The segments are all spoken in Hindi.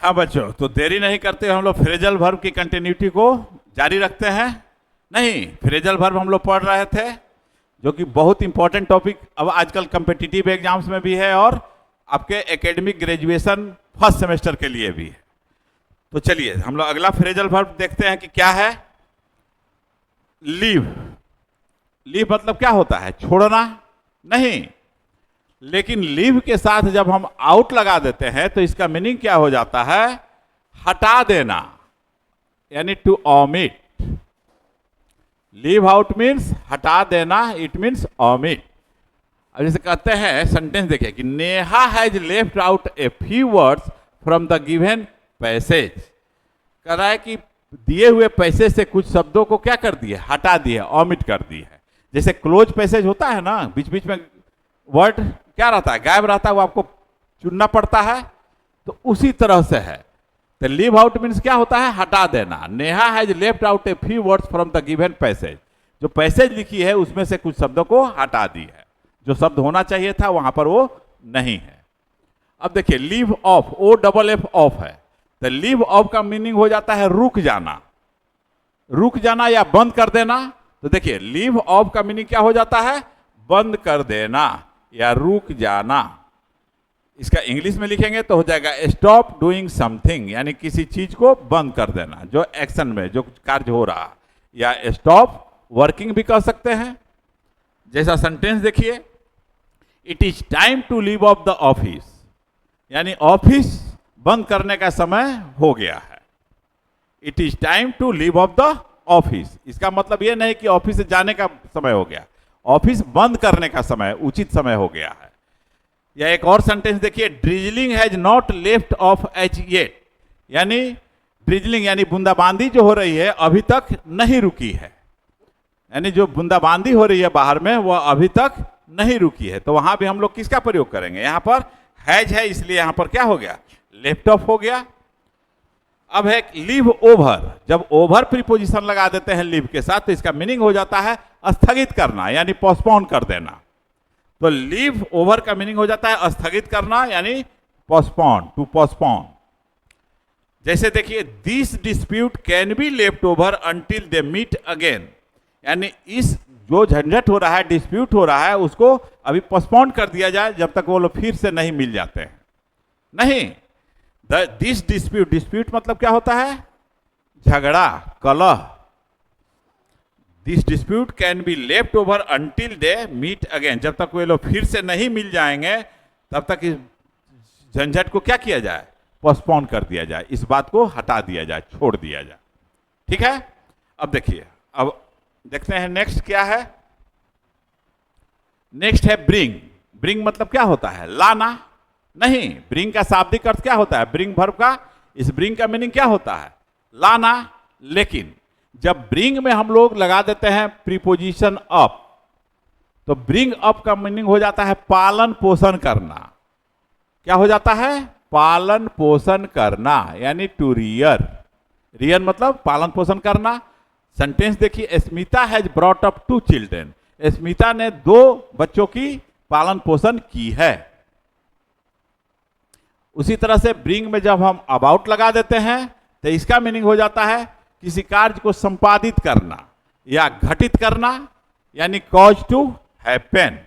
हाँ बच्चों, तो देरी नहीं करते हम लोग फ्रेजल वर्ब की कंटिन्यूटी को जारी रखते हैं। नहीं, फ्रेजल वर्ब हम लोग पढ़ रहे थे, जो कि बहुत इंपॉर्टेंट टॉपिक अब आजकल कम्पिटिटिव एग्जाम्स में भी है और आपके एकेडमिक ग्रेजुएशन फर्स्ट सेमेस्टर के लिए भी है। तो चलिए हम लोग अगला फ्रेजल वर्ब देखते हैं कि क्या है। लीव। लीव मतलब क्या होता है? छोड़ना नहीं, लेकिन लीव के साथ जब हम आउट लगा देते हैं तो इसका मीनिंग क्या हो जाता है? हटा देना, यानी to omit. Leave out means हटा देना, इट मीन्स ओमिट। अब जैसे कहते हैं, सेंटेंस देखिए कि Neha has left out a few words from the given passage. कह रहा है कि दिए हुए पैसे से कुछ शब्दों को क्या कर दिए? हटा दिए, ओमिट कर दी है। जैसे क्लोज पैसेज होता है ना, बीच बीच में वर्ड क्या रहता है? गायब रहता है, वो आपको चुनना पड़ता है। तो उसी तरह से है। तो लीव आउट मीन्स क्या होता है? हटा देना। Neha has left out a few words from the given passage. जो पैसेज लिखी है उसमें से कुछ शब्दों को हटा दी है। जो शब्द होना चाहिए था वहां पर वो नहीं है। अब देखिए, leave off, O double F off है। तो लीव ऑफ का मीनिंग हो जाता है रुक जाना। रुक जाना या बंद कर देना। तो देखिए, लीव ऑफ का मीनिंग क्या हो जाता है? बंद कर देना या रुक जाना। इसका इंग्लिश में लिखेंगे तो हो जाएगा स्टॉप डूइंग समथिंग, यानी किसी चीज को बंद कर देना, जो एक्शन में जो कार्य हो रहा। या स्टॉप वर्किंग भी कह सकते हैं। जैसा सेंटेंस देखिए, it is time to leave off the office, यानी ऑफिस बंद करने का समय हो गया है। It is time to leave off the office. इसका मतलब यह नहीं कि ऑफिस से जाने का समय हो गया, ऑफिस बंद करने का समय, उचित समय हो गया है। या एक और सेंटेंस देखिए, drizzling has not left off as yet, यानी ड्रिजलिंग यानी बूंदाबांदी जो हो रही है अभी तक नहीं रुकी है। यानी जो बूंदाबांदी हो रही है बाहर में वह अभी तक नहीं रुकी है। तो वहां भी हम लोग किसका प्रयोग करेंगे? यहां पर हैज है, इसलिए यहां पर क्या हो गया? लेफ्ट ऑफ हो गया। अब है लीव ओवर। जब ओवर प्रीपोजिशन लगा देते हैं लीव के साथ तो इसका मीनिंग हो जाता है स्थगित करना, यानी पोस्टपोन कर देना। तो लीव ओवर का मीनिंग हो जाता है स्थगित करना, यानी पोस्टपोन, टू पोस्टपोन। जैसे देखिए, this dispute can be left over until they meet again, यानी इस जो झंझट हो रहा है, डिस्प्यूट हो रहा है, उसको अभी पोस्टपोन कर दिया जाए जब तक वो लोग फिर से नहीं मिल जाते हैं। नहीं, दिस डिस्प्यूट, डिस्प्यूट मतलब क्या होता है? झगड़ा, कलह। This dispute can be left over until they meet again, जब तक वे लोग फिर से नहीं मिल जाएंगे तब तक इस झंझट को क्या किया जाए? पोस्टपोन कर दिया जाए, इस बात को हटा दिया जाए, छोड़ दिया जाए। ठीक है। अब देखिए, अब देखते हैं नेक्स्ट क्या है। नेक्स्ट है ब्रिंग। ब्रिंग मतलब क्या होता है? लाना। नहीं, ब्रिंग का शाब्दिक अर्थ क्या होता है? ब्रिंग वर्ब का, इस ब्रिंग का मीनिंग क्या होता है? लाना। लेकिन जब ब्रिंग में हम लोग लगा देते हैं प्रीपोजिशन अप, तो ब्रिंग अप का मीनिंग हो जाता है पालन पोषण करना। क्या हो जाता है? पालन पोषण करना, यानी टू रियर। रियर मतलब पालन पोषण करना। सेंटेंस देखिए, Smita has brought up 2 children. Smita ने 2 बच्चों की पालन पोषण की है। उसी तरह से ब्रिंग में जब हम अबाउट लगा देते हैं तो इसका मीनिंग हो जाता है किसी कार्य को संपादित करना या घटित करना, यानी कॉज टू हैपन।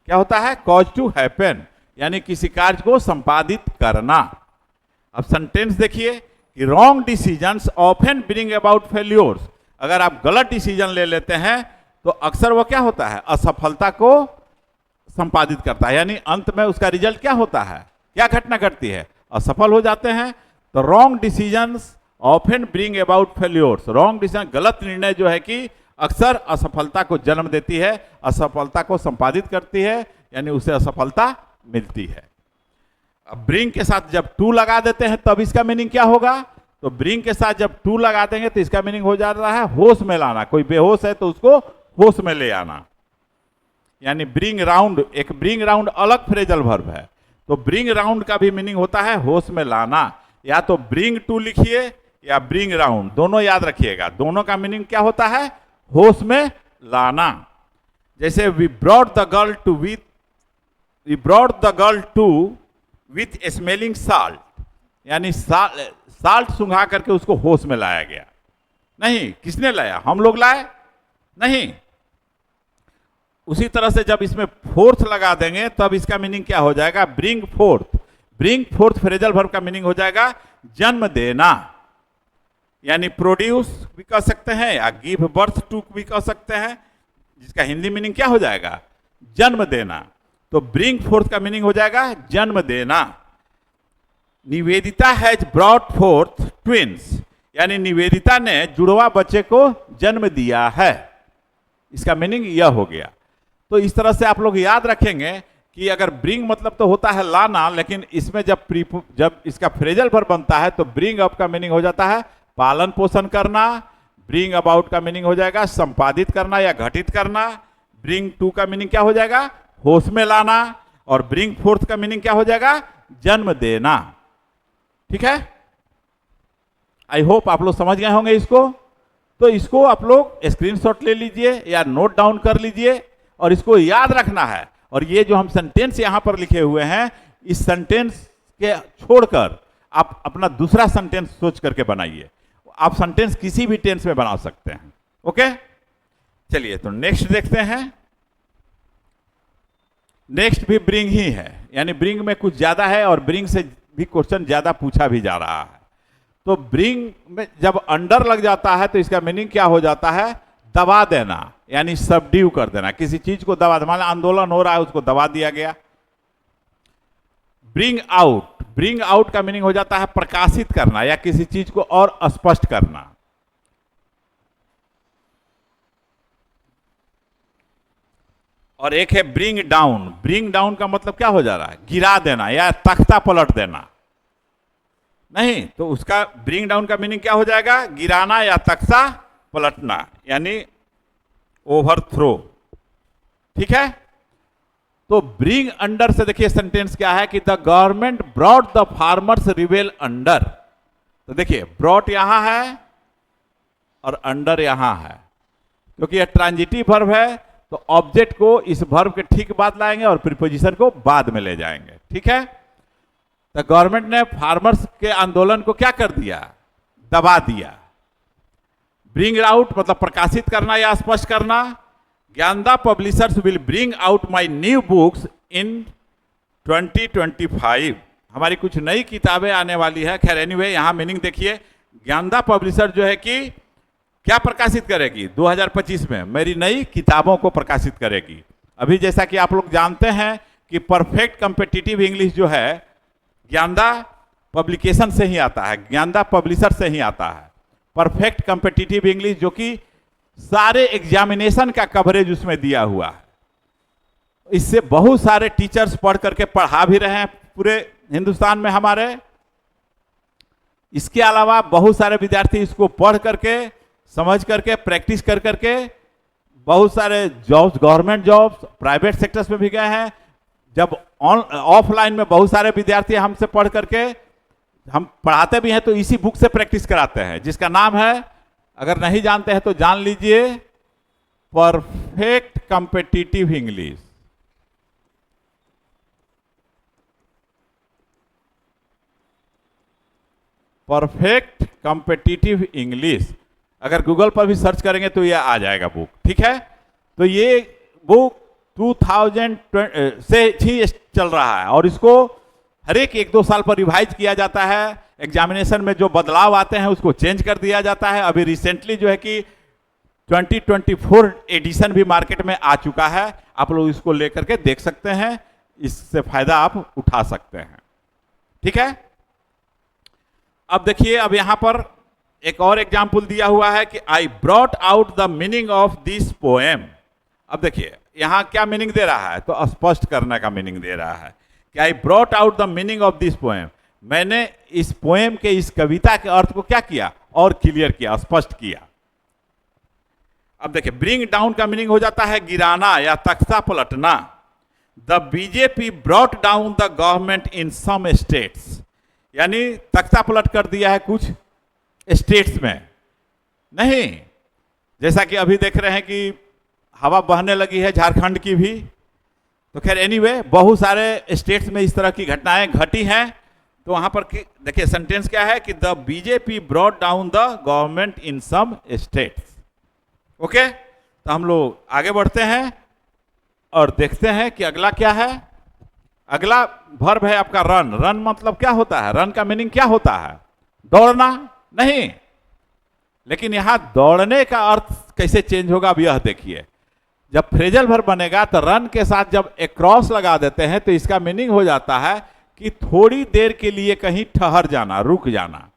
क्या होता है? कॉज टू हैपन, यानी किसी कार्य को संपादित करना। अब सेंटेंस देखिए कि wrong decisions often bring about failures. अगर आप गलत डिसीजन ले लेते हैं तो अक्सर वो क्या होता है? असफलता को संपादित करता है, यानी अंत में उसका रिजल्ट क्या होता है? क्या घटना घटती है? असफल हो जाते हैं। तो wrong decisions often bring about failures. Wrong decision, गलत निर्णय जो है कि अक्सर असफलता को जन्म देती है, असफलता को संपादित करती है, यानी उसे असफलता मिलती है। अब ब्रिंग के साथ जब टू लगा देते हैं तब इसका मीनिंग क्या होगा? तो ब्रिंग के साथ जब टू लगा देंगे तो इसका मीनिंग हो जाता है होश में लाना। कोई बेहोश है तो उसको होश में ले आना, यानी ब्रिंग राउंड। एक ब्रिंग राउंड अलग फ्रेजल वर्ब है, तो ब्रिंग राउंड का भी मीनिंग होता है होश में लाना। या तो ब्रिंग टू लिखिए या ब्रिंग राउंड, दोनों याद रखिएगा। दोनों का मीनिंग क्या होता है? होश में लाना। जैसे we brought the girl to with smelling salt. यानी साल्ट सुंघा करके उसको होश में लाया गया। नहीं, किसने लाया? हम लोग लाए? नहीं। उसी तरह से जब इसमें फोर्थ लगा देंगे तब इसका मीनिंग क्या हो जाएगा? Bring fourth. Bring fourth phrasal verb का मीनिंग हो जाएगा जन्म देना, यानी प्रोड्यूस भी कह सकते हैं या गिव बर्थ टू भी कह सकते हैं, जिसका हिंदी मीनिंग क्या हो जाएगा? जन्म देना। तो ब्रिंग फोर्थ का मीनिंग हो जाएगा जन्म देना। Nivedita has brought fourth twins, यानी निवेदिता ने जुड़वा बच्चे को जन्म दिया है। इसका मीनिंग यह हो गया। तो इस तरह से आप लोग याद रखेंगे कि अगर ब्रिंग मतलब तो होता है लाना, लेकिन इसमें जब इसका फ्रेजल वर्ब बनता है तो ब्रिंग अप का मीनिंग हो जाता है पालन पोषण करना। ब्रिंग अबाउट का मीनिंग हो जाएगा संपादित करना या घटित करना। ब्रिंग टू का मीनिंग क्या हो जाएगा? होश में लाना। और ब्रिंग फोर्थ का मीनिंग क्या हो जाएगा? जन्म देना। ठीक है, आई होप आप लोग समझ गए होंगे इसको। तो इसको आप लोग स्क्रीनशॉट ले लीजिए या नोट डाउन कर लीजिए और इसको याद रखना है। और ये जो हम सेंटेंस यहां पर लिखे हुए हैं, इस सेंटेंस के छोड़कर आप अपना दूसरा सेंटेंस सोच करके बनाइए। आप सेंटेंस किसी भी टेंस में बना सकते हैं। ओके, चलिए तो नेक्स्ट देखते हैं। नेक्स्ट भी ब्रिंग ही है, यानी ब्रिंग में कुछ ज्यादा है और ब्रिंग से भी क्वेश्चन ज्यादा पूछा भी जा रहा है। तो ब्रिंग में जब अंडर लग जाता है तो इसका मीनिंग क्या हो जाता है? दबा देना, यानी सबड्यू कर देना। किसी चीज को दबा, मान आंदोलन हो रहा है उसको दबा दिया गया। ब्रिंग आउट, ब्रिंग आउट का मीनिंग हो जाता है प्रकाशित करना या किसी चीज को और स्पष्ट करना। और एक है ब्रिंग डाउन। ब्रिंग डाउन का मतलब क्या हो जा रहा है? गिरा देना या तख्ता पलट देना। नहीं, तो उसका ब्रिंग डाउन का मीनिंग क्या हो जाएगा? गिराना या तख्ता पलटना, यानी ओवरथ्रो। ठीक है, तो ब्रिंग अंडर से देखिए सेंटेंस क्या है कि the government brought the farmers रिवेल under. तो देखिए ब्रॉट यहां है और अंडर यहां है, क्योंकि यह ट्रांजिटिव वर्ब है तो ऑब्जेक्ट को इस वर्ब के ठीक बाद लाएंगे और प्रीपोजिशन को बाद में ले जाएंगे। ठीक है, तो गवर्नमेंट ने फार्मर्स के आंदोलन को क्या कर दिया? दबा दिया। ब्रिंग आउट मतलब प्रकाशित करना या स्पष्ट करना। Gyanda publishers will bring out my new books in 2025। हमारी कुछ नई किताबें आने वाली है। खैर एनीवे, यहां मीनिंग देखिए, ज्ञानदा पब्लिशर जो है कि क्या प्रकाशित करेगी? 2025 में मेरी नई किताबों को प्रकाशित करेगी। अभी जैसा कि आप लोग जानते हैं कि परफेक्ट कॉम्पिटिटिव इंग्लिश जो है ज्ञानदा पब्लिकेशन से ही आता है, ज्ञानदा पब्लिशर से ही आता है। परफेक्ट कॉम्पिटिटिव इंग्लिश जो कि सारे एग्जामिनेशन का कवरेज उसमें दिया हुआ है। इससे बहुत सारे टीचर्स पढ़ करके पढ़ा भी रहे हैं पूरे हिंदुस्तान में हमारे। इसके अलावा बहुत सारे विद्यार्थी इसको पढ़ करके, समझ करके, प्रैक्टिस कर करके बहुत सारे jobs, government jobs, private sectors में भी गए हैं। जब ऑफलाइन में बहुत सारे विद्यार्थी हमसे पढ़ करके, हम पढ़ाते भी हैं तो इसी बुक से प्रैक्टिस कराते हैं, जिसका नाम है, अगर नहीं जानते हैं तो जान लीजिए, perfect competitive English. Perfect competitive English, अगर गूगल पर भी सर्च करेंगे तो यह आ जाएगा बुक। ठीक है, तो ये बुक 2000 से ही चल रहा है और इसको हर एक 1-2 साल पर रिवाइज किया जाता है। एग्जामिनेशन में जो बदलाव आते हैं उसको चेंज कर दिया जाता है। अभी रिसेंटली जो है कि 2024 एडिशन भी मार्केट में आ चुका है। आप लोग इसको लेकर के देख सकते हैं, इससे फायदा आप उठा सकते हैं। ठीक है, अब देखिए, अब यहां पर एक और एग्जाम्पल दिया हुआ है कि I brought out the meaning of this poem. अब देखिए यहां क्या मीनिंग दे रहा है? तो स्पष्ट करने का मीनिंग दे रहा है कि I brought out the meaning of this poem. मैंने इस पोएम के, इस कविता के अर्थ को क्या किया? और क्लियर किया, स्पष्ट किया। अब देखिए ब्रिंग डाउन का मीनिंग हो जाता है गिराना या तख्ता पलटना। The BJP brought down the government in some states, यानी तख्ता पलट कर दिया है कुछ स्टेट्स में। नहीं, जैसा कि अभी देख रहे हैं कि हवा बहने लगी है झारखंड की भी। तो खैर एनीवे, बहुत सारे स्टेट्स में इस तरह की घटनाएं घटी हैं। तो वहां पर देखिए सेंटेंस क्या है कि the BJP brought down the government in some states. Okay, तो हम लोग आगे बढ़ते हैं और देखते हैं कि अगला क्या है। अगला वर्ब है आपका रन। रन मतलब क्या होता है? रन का मीनिंग क्या होता है? दौड़ना नहीं, लेकिन यहां दौड़ने का अर्थ कैसे चेंज होगा अब यह देखिए। जब फ्रेजल वर्ब बनेगा तो रन के साथ जब अक्रॉस लगा देते हैं तो इसका मीनिंग हो जाता है कि थोड़ी देर के लिए कहीं ठहर जाना, रुक जाना,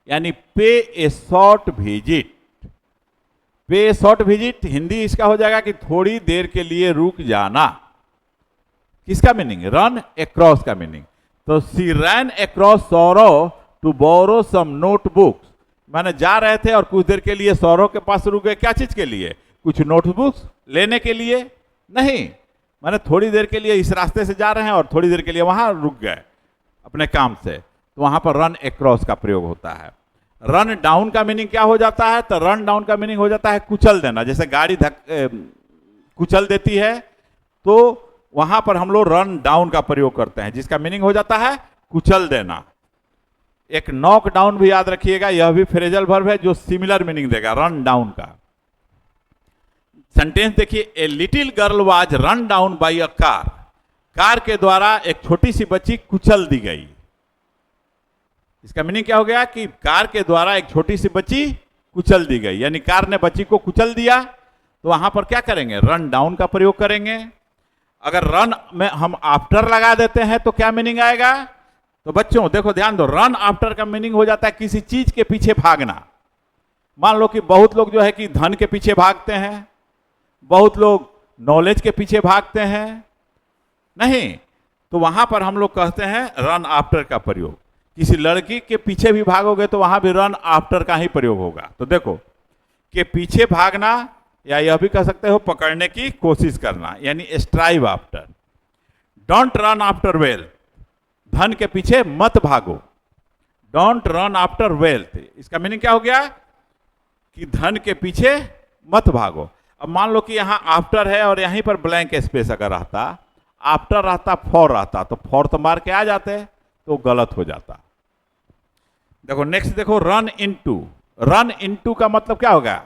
यानी पे ए शॉर्ट विजिट। पे ए शॉर्ट विजिट हिंदी इसका हो जाएगा कि थोड़ी देर के लिए रुक जाना। किसका मीनिंग? रन अक्रॉस का मीनिंग। तो she ran across Saurav to borrow some notebooks, माने जा रहे थे और कुछ देर के लिए सौरव के पास रुक गए। क्या चीज के लिए? कुछ नोटबुक्स लेने के लिए नहीं, माने थोड़ी देर के लिए इस रास्ते से जा रहे हैं और थोड़ी देर के लिए वहां रुक गए अपने काम से, तो वहां पर रन अक्रॉस का प्रयोग होता है। रन डाउन का मीनिंग क्या हो जाता है? तो रन डाउन का मीनिंग हो जाता है कुचल देना। जैसे गाड़ी कुचल देती है तो वहां पर हम लोग रन डाउन का प्रयोग करते हैं, जिसका मीनिंग हो जाता है कुचल देना। एक नॉक डाउन भी याद रखिएगा, यह भी फ्रेजल वर्ब है जो सिमिलर मीनिंग देगा रन डाउन का। सेंटेंस देखिए, a little girl was run down by a car. Car के द्वारा एक छोटी सी बच्ची कुचल दी गई। इसका मीनिंग क्या हो गया कि कार के द्वारा एक छोटी सी बच्ची कुचल दी गई, यानी कार ने बच्ची को कुचल दिया। तो वहां पर क्या करेंगे? रन डाउन का प्रयोग करेंगे। अगर रन में हम आफ्टर लगा देते हैं तो क्या मीनिंग आएगा? तो बच्चों देखो ध्यान दो, रन आफ्टर का मीनिंग हो जाता है किसी चीज के पीछे भागना। मान लो कि बहुत लोग जो है कि धन के पीछे भागते हैं, बहुत लोग नॉलेज के पीछे भागते हैं, नहीं, तो वहां पर हम लोग कहते हैं रन आफ्टर का प्रयोग। किसी लड़की के पीछे भी भागोगे तो वहां भी रन आफ्टर का ही प्रयोग होगा। तो देखो कि पीछे भागना, या यह भी कह सकते हो पकड़ने की कोशिश करना, यानी strive after. Don't run after wealth, धन के पीछे मत भागो। डोंट रन आफ्टर वेल्थ, इसका मीनिंग क्या हो गया कि धन के पीछे मत भागो। अब मान लो कि यहां आफ्टर है और यहीं पर ब्लैंक स्पेस अगर रहता, आफ्टर रहता, फॉर रहता, तो फॉर तो मार के आ जाते, तो गलत हो जाता। देखो नेक्स्ट देखो, रन इनटू। रन इनटू का मतलब क्या होगा?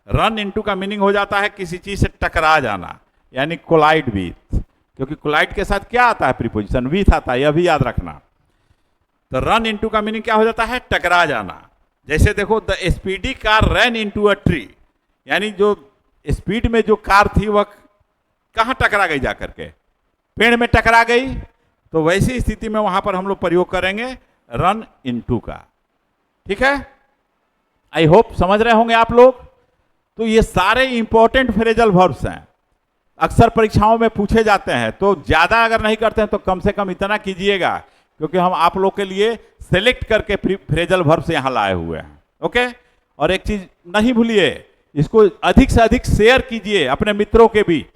रन इनटू का मीनिंग हो जाता है किसी चीज से टकरा जाना, यानी कोलाइड विथ, क्योंकि कोलाइड के साथ क्या आता है? प्रीपोजिशन विथ आता है, यह भी याद रखना। तो रन इनटू का मीनिंग क्या हो जाता है? टकरा जाना। जैसे देखो, the speedy car run into a tree, यानी जो स्पीड में जो कार थी वह कहां टकरा गई? जाकर के पेड़ में टकरा गई। तो वैसी स्थिति में वहां पर हम लोग प्रयोग करेंगे रन इनटू का। ठीक है, आई होप समझ रहे होंगे आप लोग। तो ये सारे इंपॉर्टेंट फ्रेजल वर्ब्स हैं, अक्सर परीक्षाओं में पूछे जाते हैं। तो ज्यादा अगर नहीं करते हैं तो कम से कम इतना कीजिएगा, क्योंकि हम आप लोग के लिए सेलेक्ट करके फ्रेजल वर्ब्स यहां लाए हुए हैं। ओके, और एक चीज नहीं भूलिए, इसको अधिक से अधिक शेयर कीजिए अपने मित्रों के बीच।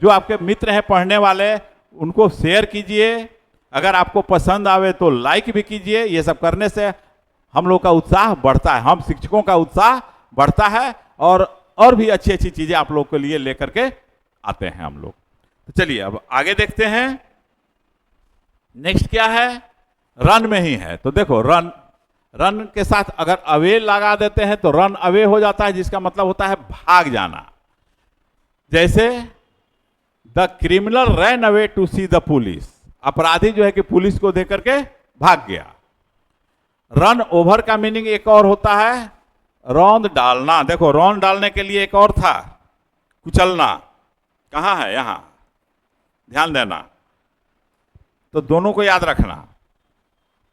जो आपके मित्र हैं पढ़ने वाले, उनको शेयर कीजिए। अगर आपको पसंद आवे तो लाइक भी कीजिए। ये सब करने से हम लोग का उत्साह बढ़ता है, हम शिक्षकों का उत्साह बढ़ता है, और भी अच्छी अच्छी चीजें आप लोग के लिए लेकर के आते हैं हम लोग। तो चलिए अब आगे देखते हैं। नेक्स्ट क्या है? रन में ही है। तो देखो रन, रन के साथ अगर अवे लगा देते हैं तो रन अवे हो जाता है, जिसका मतलब होता है भाग जाना। जैसे the criminal ran away to see the police, अपराधी जो है कि पुलिस को देख करके भाग गया। रन ओवर का मीनिंग एक और होता है रौंद डालना। देखो रौंद डालने के लिए एक और था कुचलना, कहां है? यहां ध्यान देना, तो दोनों को याद रखना।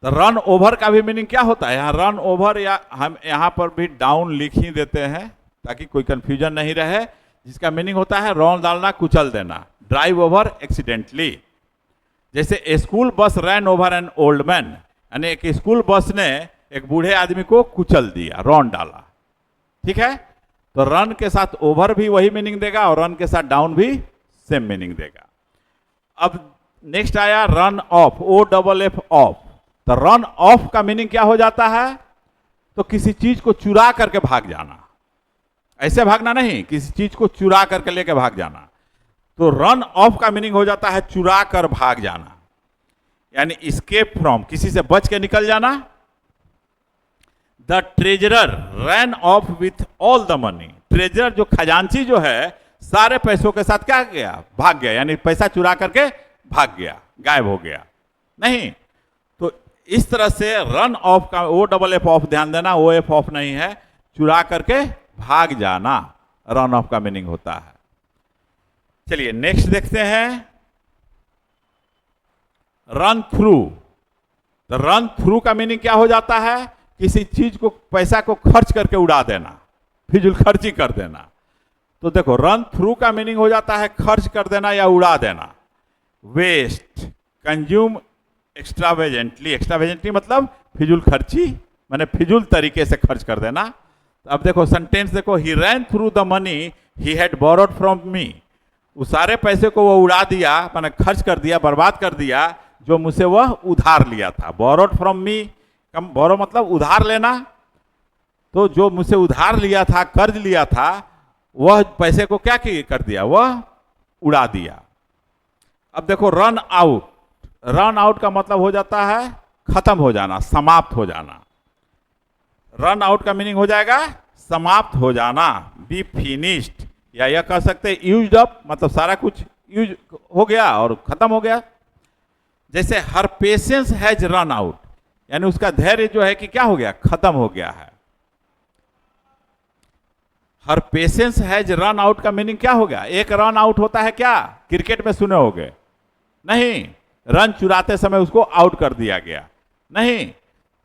तो रन ओवर का भी मीनिंग क्या होता है? यहाँ रन ओवर, या हम यहाँ पर भी डाउन लिख ही देते हैं ताकि कोई कंफ्यूजन नहीं रहे, जिसका मीनिंग होता है रौंद डालना, कुचल देना। Drive over accidentally. जैसे a school bus ran over an old man, यानी एक स्कूल बस ने एक बूढ़े आदमी को कुचल दिया, रौंद डाला। ठीक है, तो रन के साथ ओवर भी वही मीनिंग देगा और रन के साथ डाउन भी सेम मीनिंग देगा। अब नेक्स्ट आया रन ऑफ, OFF ऑफ। तो रन ऑफ का मीनिंग क्या हो जाता है? तो किसी चीज को चुरा करके भाग जाना। ऐसे भागना नहीं, किसी चीज को चुरा करके लेके भाग जाना। तो रन ऑफ का मीनिंग हो जाता है चुरा कर भाग जाना। यानी escape from, किसी से बच के निकल जाना। The treasurer ran off with all the money, treasurer जो खजांची जो है सारे पैसों के साथ क्या गया, भाग गया, यानी पैसा चुरा करके भाग गया, गायब हो गया। नहीं, तो इस तरह से रन ऑफ का ओ डबल एफ ऑफ ध्यान देना, ओ एफ ऑफ नहीं है, चुरा करके भाग जाना रन ऑफ का मीनिंग होता है। चलिए नेक्स्ट देखते हैं, रन थ्रू। तो रन थ्रू का मीनिंग क्या हो जाता है, किसी चीज को, पैसा को खर्च करके उड़ा देना, फिजूल खर्ची कर देना। तो देखो रन थ्रू का मीनिंग हो जाता है खर्च कर देना या उड़ा देना। वेस्ट, कंज्यूम एक्स्ट्रावेजेंटली, एक्स्ट्रावेजेंटली मतलब फिजूल खर्ची, माने फिजूल तरीके से खर्च कर देना। तो अब देखो सेंटेंस देखो, he ran through the money he had borrowed from me, उस सारे पैसे को वो उड़ा दिया, माने खर्च कर दिया, बर्बाद कर दिया, जो मुझसे वह उधार लिया था। बोरोड फ्रॉम मी, कम बोरो मतलब उधार लेना, तो जो मुझसे उधार लिया था, कर्ज लिया था, वह पैसे को क्या कर दिया, वह उड़ा दिया। अब देखो रन आउट, रन आउट का मतलब हो जाता है खत्म हो जाना, समाप्त हो जाना। रन आउट का मीनिंग हो जाएगा समाप्त हो जाना, बी फिनिश्ड, या यह कह सकते यूज्ड अप, मतलब सारा कुछ यूज हो गया और खत्म हो गया। जैसे हर पेशेंस हैज रन आउट, यानी उसका धैर्य जो है कि क्या हो गया, खत्म हो गया है। हर पेशेंस हैज रन आउट का मीनिंग क्या हो गया, एक रन आउट होता है क्या, क्रिकेट में सुने होंगे, नहीं, रन चुराते समय उसको आउट कर दिया गया, नहीं,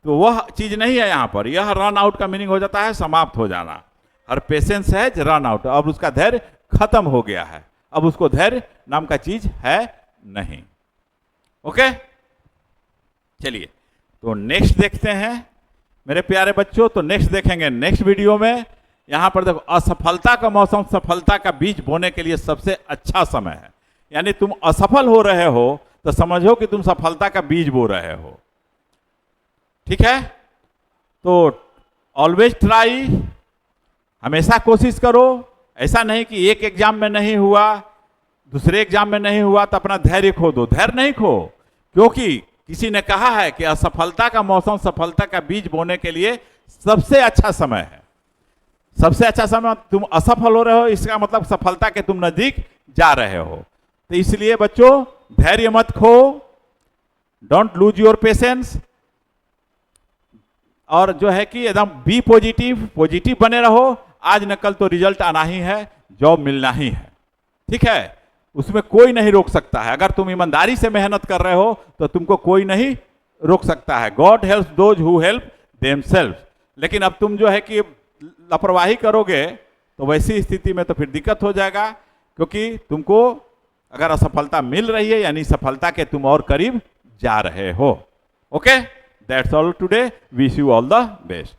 तो वह चीज नहीं है यहां पर। यह रन आउट का मीनिंग हो जाता है समाप्त हो जाना। हर पेशेंस हैज रन आउट, अब उसका धैर्य खत्म हो गया है, अब उसको धैर्य नाम का चीज है नहीं। ओके, चलिए तो नेक्स्ट देखते हैं मेरे प्यारे बच्चों। तो नेक्स्ट देखेंगे नेक्स्ट वीडियो में। यहां पर देखो, असफलता का मौसम सफलता का बीज बोने के लिए सबसे अच्छा समय है। यानी तुम असफल हो रहे हो तो समझो कि तुम सफलता का बीज बो रहे हो। ठीक है, तो ऑलवेज ट्राई, हमेशा कोशिश करो। ऐसा नहीं कि एक एग्जाम में नहीं हुआ, दूसरे एग्जाम में नहीं हुआ तो अपना धैर्य खो दो। धैर्य नहीं खो, क्योंकि किसी ने कहा है कि असफलता का मौसम सफलता का बीज बोने के लिए सबसे अच्छा समय है। सबसे अच्छा समय, तुम असफल हो रहे हो इसका मतलब सफलता के तुम नजदीक जा रहे हो। तो इसलिए बच्चों धैर्य मत खो, डोंट लूज योर पेशेंस, और जो है कि एकदम बी पॉजिटिव, पॉजिटिव बने रहो। आज न कल तो रिजल्ट आना ही है, जॉब मिलना ही है। ठीक है, उसमें कोई नहीं रोक सकता है। अगर तुम ईमानदारी से मेहनत कर रहे हो तो तुमको कोई नहीं रोक सकता है। God helps those who help themselves. लेकिन अब तुम जो है कि लापरवाही करोगे तो वैसी स्थिति में तो फिर दिक्कत हो जाएगा, क्योंकि तुमको अगर असफलता मिल रही है यानी सफलता के तुम और करीब जा रहे हो। Okay, that's all today, wish you all the best.